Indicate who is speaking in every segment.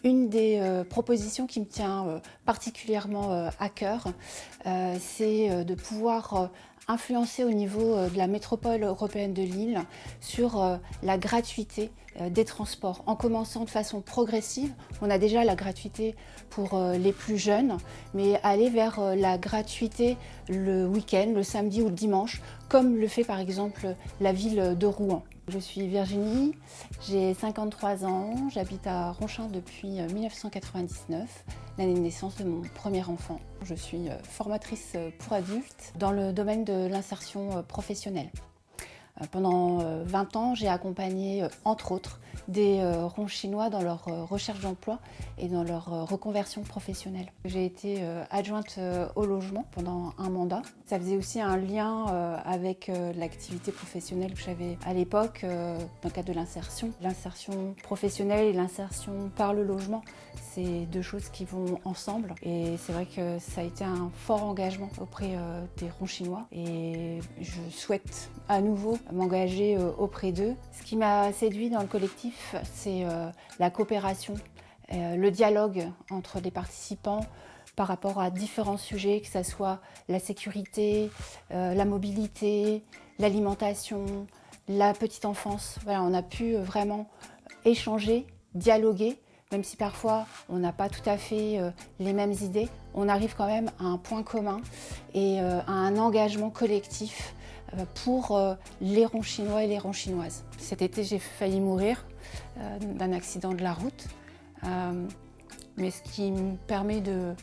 Speaker 1: Une des propositions qui me tient particulièrement à cœur, c'est de pouvoir influencer au niveau de la métropole européenne de Lille sur la gratuité des transports, en commençant de façon progressive. On a déjà la gratuité pour les plus jeunes, mais aller vers la gratuité le week-end, le samedi ou le dimanche, comme le fait par exemple la ville de Rouen. Je suis Virginie, j'ai 53 ans, j'habite à Ronchin depuis 1999, l'année de naissance de mon premier enfant. Je suis formatrice pour adultes dans le domaine de l'insertion professionnelle. Pendant 20 ans, j'ai accompagné, entre autres, des Ronchinois dans leur recherche d'emploi et dans leur reconversion professionnelle. J'ai été adjointe au logement pendant un mandat. Ça faisait aussi un lien avec l'activité professionnelle que j'avais à l'époque dans le cadre de l'insertion. L'insertion professionnelle et l'insertion par le logement, c'est deux choses qui vont ensemble. Et c'est vrai que ça a été un fort engagement auprès des Ronchinois et je souhaite à nouveau m'engager auprès d'eux. Ce qui m'a séduit dans le collectif, c'est la coopération, le dialogue entre les participants par rapport à différents sujets, que ce soit la sécurité, la mobilité, l'alimentation, la petite enfance. Voilà, on a pu vraiment échanger, dialoguer, même si parfois on n'a pas tout à fait les mêmes idées, on arrive quand même à un point commun et à un engagement collectif pour les Ronchinois et les Ronchinoises. Cet été, j'ai failli mourir d'un accident de la route, mais ce qui me permet de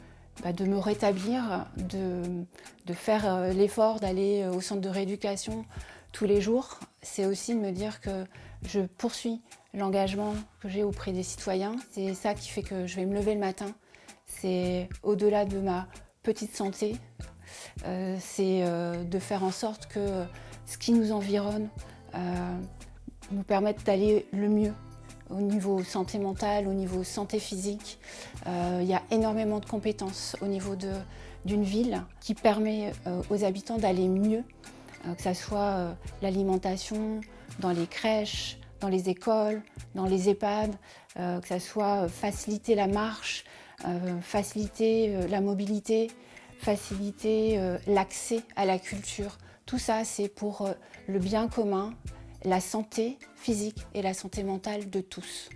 Speaker 1: me rétablir, de faire l'effort d'aller au centre de rééducation tous les jours, c'est aussi de me dire que je poursuis l'engagement que j'ai auprès des citoyens. C'est ça qui fait que je vais me lever le matin. C'est au-delà de ma petite santé, c'est de faire en sorte que ce qui nous environne nous permette d'aller le mieux au niveau santé mentale, au niveau santé physique. Il y a énormément de compétences au niveau d'une ville qui permet aux habitants d'aller mieux, que ce soit l'alimentation dans les crèches, dans les écoles, dans les EHPAD, que ce soit faciliter la marche, faciliter la mobilité, faciliter l'accès à la culture. Tout ça, c'est pour le bien commun, la santé physique et la santé mentale de tous.